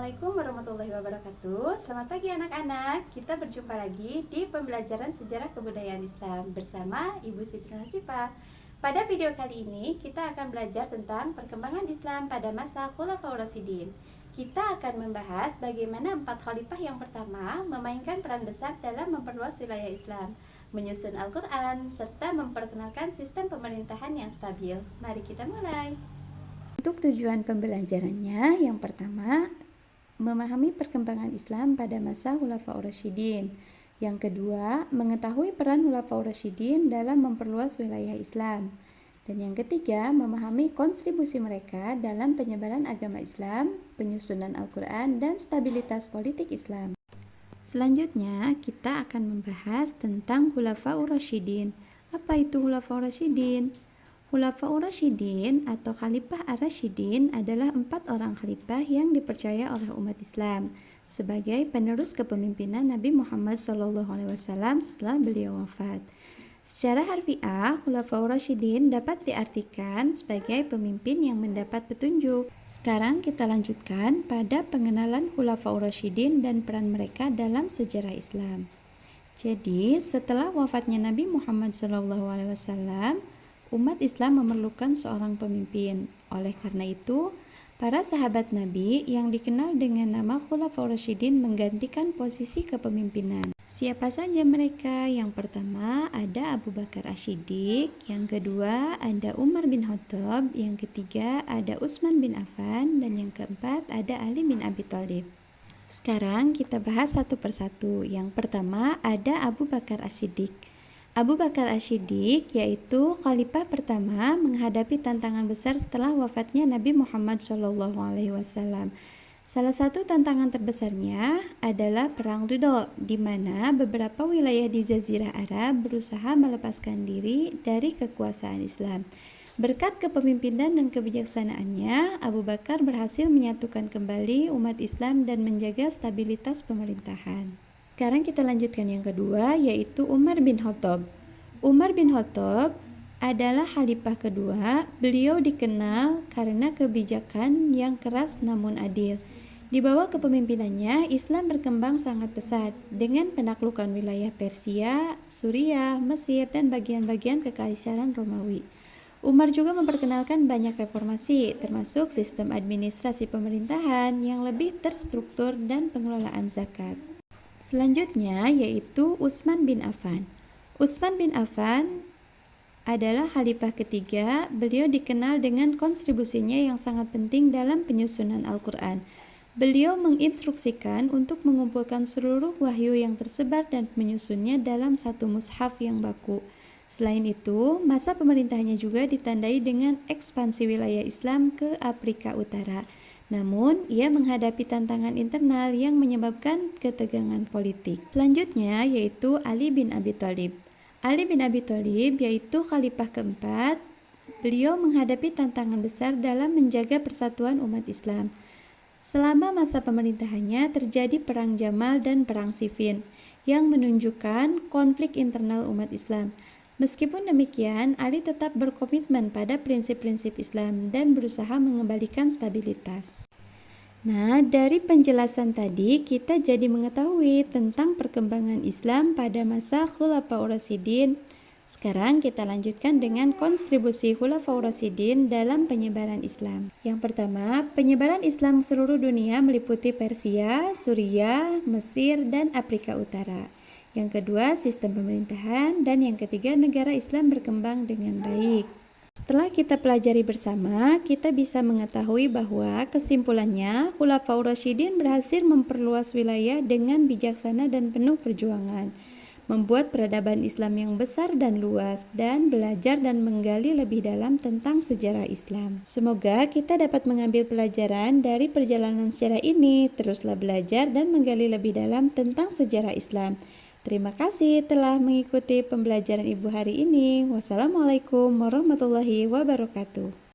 Assalamualaikum warahmatullahi wabarakatuh. Selamat pagi anak-anak. Kita berjumpa lagi di pembelajaran sejarah kebudayaan Islam bersama Ibu Siti Hasifah. Pada video kali ini kita akan belajar tentang perkembangan Islam pada masa Khulafaur Rasyidin. Kita akan membahas bagaimana 4 khalifah yang pertama memainkan peran besar dalam memperluas wilayah Islam, menyusun Al-Quran, serta memperkenalkan sistem pemerintahan yang stabil. Mari kita mulai. Untuk tujuan pembelajarannya, yang pertama, memahami perkembangan Islam pada masa Khulafaur Rasyidin. Yang kedua, mengetahui peran Khulafaur Rasyidin dalam memperluas wilayah Islam. Dan yang ketiga, memahami kontribusi mereka dalam penyebaran agama Islam, penyusunan Al-Quran, dan stabilitas politik Islam. Selanjutnya, kita akan membahas tentang Khulafaur Rasyidin. Apa itu Khulafaur Rasyidin? Khulafaur Rasyidin atau Khalifah Ar-Rasyidin adalah 4 orang khalifah yang dipercaya oleh umat Islam sebagai penerus kepemimpinan Nabi Muhammad SAW setelah beliau wafat. Secara harfiah, Khulafaur Rasyidin dapat diartikan sebagai pemimpin yang mendapat petunjuk. Sekarang kita lanjutkan pada pengenalan Khulafaur Rasyidin dan peran mereka dalam sejarah Islam. Jadi, setelah wafatnya Nabi Muhammad SAW, umat Islam memerlukan seorang pemimpin. Oleh karena itu, para sahabat Nabi yang dikenal dengan nama Khulafaur Rasyidin menggantikan posisi kepemimpinan. Siapa saja mereka? Yang pertama ada Abu Bakar Asy-Syiddiq, yang kedua ada Umar bin Khattab, yang ketiga ada Utsman bin Affan, dan yang keempat ada Ali bin Abi Thalib. Sekarang kita bahas satu persatu. Yang pertama ada Abu Bakar Asy-Syiddiq. Abu Bakar Asy-Syiddiq yaitu khalifah pertama menghadapi tantangan besar setelah wafatnya Nabi Muhammad SAW. Salah satu tantangan terbesarnya adalah Perang Ridho, di mana beberapa wilayah di Jazirah Arab berusaha melepaskan diri dari kekuasaan Islam. Berkat kepemimpinan dan kebijaksanaannya, Abu Bakar berhasil menyatukan kembali umat Islam dan menjaga stabilitas pemerintahan. Sekarang kita lanjutkan yang kedua, yaitu Umar bin Khattab. Umar bin Khattab adalah khalifah kedua. Beliau dikenal karena kebijakan yang keras namun adil. Di bawah kepemimpinannya, Islam berkembang sangat pesat dengan penaklukan wilayah Persia, Suriah, Mesir, dan bagian-bagian kekaisaran Romawi. Umar juga memperkenalkan banyak reformasi, termasuk sistem administrasi pemerintahan yang lebih terstruktur dan pengelolaan zakat. Selanjutnya yaitu Utsman bin Affan. Utsman bin Affan adalah khalifah ketiga. Beliau dikenal dengan kontribusinya yang sangat penting dalam penyusunan Al-Quran. Beliau menginstruksikan untuk mengumpulkan seluruh wahyu yang tersebar dan menyusunnya dalam satu mushaf yang baku. Selain itu, masa pemerintahannya juga ditandai dengan ekspansi wilayah Islam ke Afrika Utara. Namun, ia menghadapi tantangan internal yang menyebabkan ketegangan politik. Selanjutnya yaitu Ali bin Abi Thalib. Ali bin Abi Thalib yaitu khalifah keempat. Beliau menghadapi tantangan besar dalam menjaga persatuan umat Islam. Selama masa pemerintahannya terjadi perang Jamal dan perang Siffin yang menunjukkan konflik internal umat Islam. Meskipun demikian, Ali tetap berkomitmen pada prinsip-prinsip Islam dan berusaha mengembalikan stabilitas. Nah, dari penjelasan tadi kita jadi mengetahui tentang perkembangan Islam pada masa Khulafaur Rasyidin. Sekarang kita lanjutkan dengan kontribusi Khulafaur Rasyidin dalam penyebaran Islam. Yang pertama, penyebaran Islam seluruh dunia meliputi Persia, Suriah, Mesir, dan Afrika Utara. Yang kedua, sistem pemerintahan, dan yang ketiga, negara Islam berkembang dengan baik. Setelah kita pelajari bersama, kita bisa mengetahui bahwa kesimpulannya, Khulafaur Rasyidin berhasil memperluas wilayah dengan bijaksana dan penuh perjuangan, membuat peradaban Islam yang besar dan luas, dan belajar dan menggali lebih dalam tentang sejarah Islam. Semoga kita dapat mengambil pelajaran dari perjalanan sejarah ini. Teruslah belajar dan menggali lebih dalam tentang sejarah Islam. Terima kasih telah mengikuti pembelajaran Ibu hari ini. Wassalamualaikum warahmatullahi wabarakatuh.